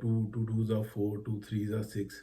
2, 2 2 4, 2 3 6,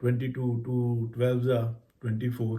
22, 2 12 24,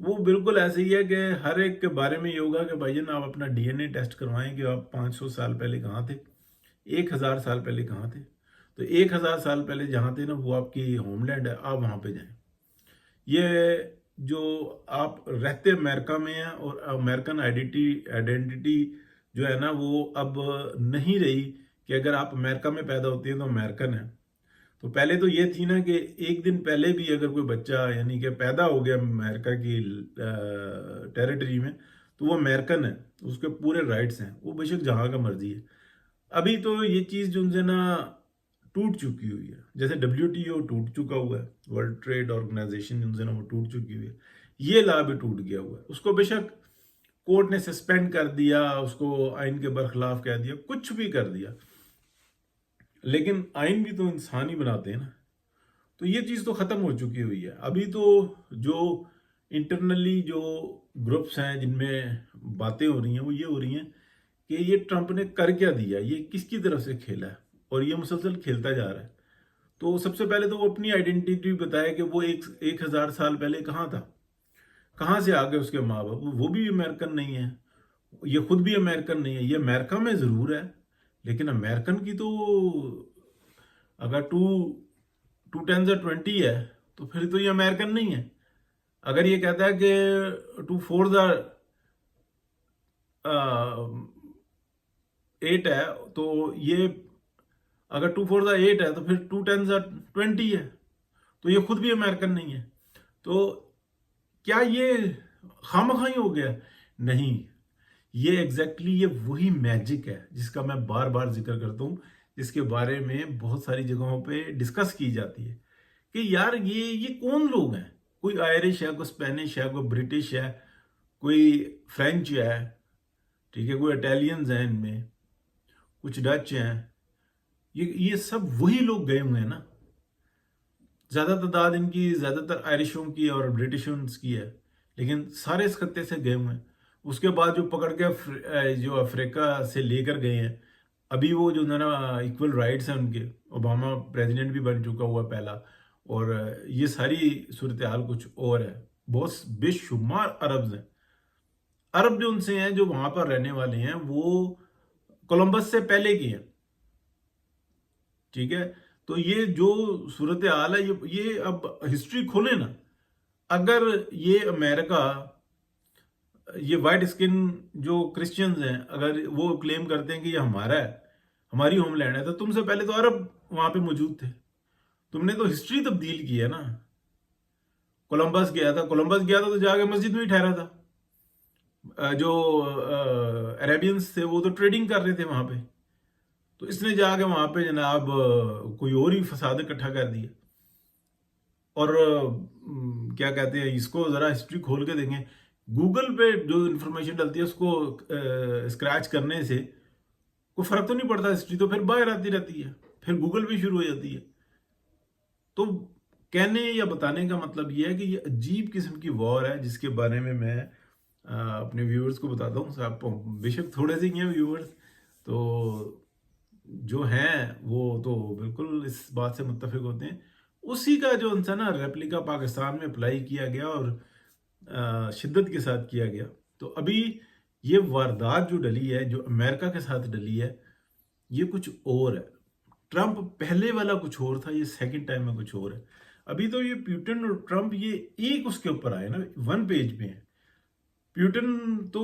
وہ بالکل ایسے ہی ہے کہ ہر ایک کے بارے میں یہ ہوگا کہ بھائی جان آپ اپنا ڈی این اے ٹیسٹ کروائیں کہ آپ 500 سال پہلے کہاں تھے، 1000 سال پہلے کہاں تھے. تو 1000 سال پہلے جہاں تھے نا وہ آپ کی ہوم لینڈ ہے، آپ وہاں پہ جائیں. یہ جو آپ رہتے امریکہ میں ہیں اور امریکن آئیڈینٹی جو ہے نا وہ اب نہیں رہی کہ اگر آپ امریکہ میں پیدا ہوتے ہیں تو امریکن ہیں. تو پہلے تو یہ تھی نا کہ ایک دن پہلے بھی اگر کوئی بچہ یعنی کہ پیدا ہو گیا امریکہ کی ٹیریٹری میں تو وہ امریکن ہے، اس کے پورے رائٹس ہیں، وہ بے شک جہاں کا مرضی ہے. ابھی تو یہ چیز جو ان سے نا ٹوٹ چکی ہوئی ہے، جیسے WTO ٹوٹ چکا ہوا ہے، ورلڈ ٹریڈ آرگنائزیشن جو ان سے نا وہ ٹوٹ چکی ہوئی ہے. یہ لا بھی ٹوٹ گیا ہوا ہے. اس کو بے شک کورٹ نے سسپینڈ کر دیا، اس کو آئین کے برخلاف کہہ دیا، کچھ بھی کر دیا، لیکن آئین بھی تو انسان ہی بناتے ہیں نا. تو یہ چیز تو ختم ہو چکی ہوئی ہے. ابھی تو جو انٹرنلی جو گروپس ہیں جن میں باتیں ہو رہی ہیں وہ یہ ہو رہی ہیں کہ یہ ٹرمپ نے کر کیا دیا، یہ کس کی طرف سے کھیلا ہے، اور یہ مسلسل کھیلتا جا رہا ہے. تو سب سے پہلے تو وہ اپنی آئیڈینٹی بتائے کہ وہ 1000 سال پہلے کہاں تھا، کہاں سے آگے اس کے ماں باپ. وہ بھی امریکن نہیں ہے، یہ خود بھی امریکن نہیں ہے. یہ امریکہ میں ضرور ہے لیکن امریکن کی تو اگر ٹو ٹین زا 20 ہے تو پھر تو یہ امریکن نہیں ہے. اگر یہ کہتا ہے کہ 2 4 8 ہے تو یہ اگر 2 4 8 ہے تو پھر 2 10 20 ہے، تو یہ خود بھی امریکن نہیں ہے. تو کیا یہ خامخواہی ہو گیا؟ نہیں، یہ ایگزیکٹلی یہ وہی میجک ہے جس کا میں بار بار ذکر کرتا ہوں، جس کے بارے میں بہت ساری جگہوں پہ ڈسکس کی جاتی ہے کہ یار یہ کون لوگ ہیں. کوئی آئرش ہے، کوئی اسپینش ہے، کوئی برٹش ہے، کوئی فرینچ ہے، ٹھیک ہے، کوئی اٹیلینز ہیں، ان میں کچھ ڈچ ہیں. یہ سب وہی لوگ گئے ہوئے ہیں نا. زیادہ تعداد ان کی زیادہ تر آئرشوں کی اور برٹشوں کی ہے، لیکن سارے اس خطے سے گئے ہوئے ہیں. اس کے بعد جو پکڑ کے جو افریقہ سے لے کر گئے ہیں، ابھی وہ جو نا ایکول رائٹس ہیں ان کے، اوباما پریزیڈنٹ بھی بن چکا ہوا پہلا، اور یہ ساری صورتحال کچھ اور ہے. بہت بے شمار عربز ہیں، عرب جو ان سے ہیں جو وہاں پر رہنے والے ہیں وہ کولمبس سے پہلے کی ہیں. ٹھیک ہے، تو یہ جو صورتحال ہے یہ اب ہسٹری کھولے نا. اگر یہ امریکہ، یہ وائٹ اسکن جو کرسچنز ہیں، اگر وہ کلیم کرتے ہیں کہ یہ ہمارا ہے، ہماری ہوم لینڈ ہے، تو تم سے پہلے تو عرب وہاں پہ موجود تھے. تم نے تو ہسٹری تبدیل کی ہے نا. کولمبس گیا تھا تو جا کے مسجد میں ہی ٹھہرا تھا. جو عربینز تھے وہ تو ٹریڈنگ کر رہے تھے وہاں پہ، تو اس نے جا کے وہاں پہ جناب کوئی اور ہی فساد اکٹھا کر دیا. اور کیا کہتے ہیں اس کو، ذرا ہسٹری کھول کے دیکھیں. گوگل پہ جو انفارمیشن ڈلتی ہے اس کو اسکریچ کرنے سے کوئی فرق تو نہیں پڑتا. ہسٹری تو پھر باہر آتی رہتی ہے، پھر گوگل بھی شروع ہو جاتی ہے. تو کہنے یا بتانے کا مطلب یہ ہے کہ یہ عجیب قسم کی وار ہے جس کے بارے میں اپنے ویورز کو بتاتا ہوں. آپ بے شک تھوڑے سے ہی ہیں ویورز، تو جو ہیں وہ تو بالکل اس بات سے متفق ہوتے ہیں. اسی کا جو انسان نا ریپلیکا پاکستان میں اپلائی کیا گیا اور شدت کے ساتھ کیا گیا. تو ابھی یہ واردات جو ڈلی ہے، جو امریکہ کے ساتھ ڈلی ہے، یہ کچھ اور ہے. ٹرمپ پہلے والا کچھ اور تھا، یہ سیکنڈ ٹائم میں کچھ اور ہے. ابھی تو یہ پیوٹن اور ٹرمپ یہ ایک اس کے اوپر آئے نا، ون پیج پہ ہے. پیوٹن تو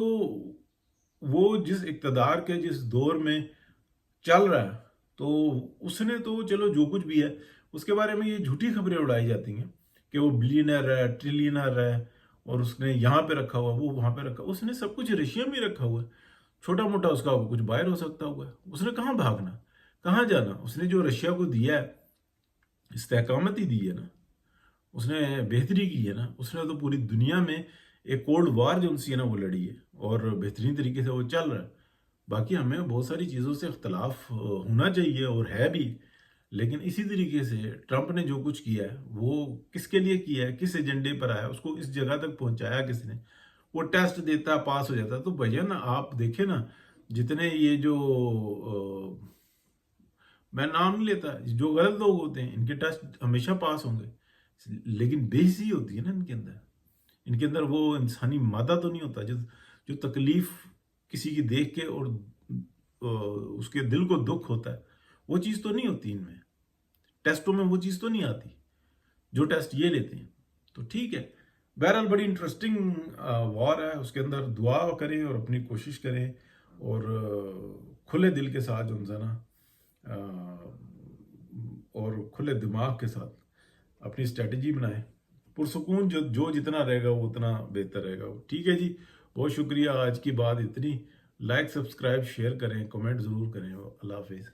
وہ جس اقتدار کے جس دور میں چل رہا ہے، تو اس نے تو چلو جو کچھ بھی ہے اس کے بارے میں یہ جھوٹی خبریں اڑائی جاتی ہیں کہ وہ بلینر ہے، ٹریلینر ہے، اور اس نے یہاں پہ رکھا ہوا، وہ وہاں پہ رکھا. اس نے سب کچھ رشیا میں رکھا ہوا ہے. چھوٹا موٹا اس کا کچھ باہر ہو سکتا ہوا ہے. اس نے کہاں بھاگنا، کہاں جانا. اس نے جو رشیا کو دیا ہے استحکامت ہی دی ہے نا، اس نے بہتری کی ہے نا. اس نے تو پوری دنیا میں ایک کولڈ وار جو ان سی ہے نا وہ لڑی ہے، اور بہترین طریقے سے وہ چل رہا ہے. باقی ہمیں بہت ساری چیزوں سے اختلاف ہونا چاہیے اور ہے بھی، لیکن اسی طریقے سے ٹرمپ نے جو کچھ کیا ہے وہ کس کے لیے کیا ہے، کس ایجنڈے پر آیا، اس کو اس جگہ تک پہنچایا کس نے. وہ ٹیسٹ دیتا، پاس ہو جاتا. تو بھیا نا آپ دیکھیں نا، جتنے یہ جو میں نام نہیں لیتا، جو غلط لوگ ہوتے ہیں ان کے ٹیسٹ ہمیشہ پاس ہوں گے، لیکن بے حسی ہوتی ہے نا ان کے اندر. ان کے اندر وہ انسانی مادہ تو نہیں ہوتا جو تکلیف کسی کی دیکھ کے اور اس کے دل کو دکھ ہوتا ہے، وہ چیز تو نہیں ہوتی ان میں، ٹیسٹوں میں وہ چیز تو نہیں آتی جو ٹیسٹ یہ لیتے ہیں. تو ٹھیک ہے، بہرحال بڑی انٹرسٹنگ وار ہے، اس کے اندر دعا کریں اور اپنی کوشش کریں اور کھلے دل کے ساتھ جو ہے نا اور کھلے دماغ کے ساتھ اپنی اسٹریٹجی بنائیں. پرسکون جو جتنا رہے گا وہ اتنا بہتر رہے گا. ٹھیک ہے جی، بہت شکریہ. آج کی بات اتنی. لائک، سبسکرائب، شیئر کریں، کمنٹ ضرور کریں. اللہ حافظ.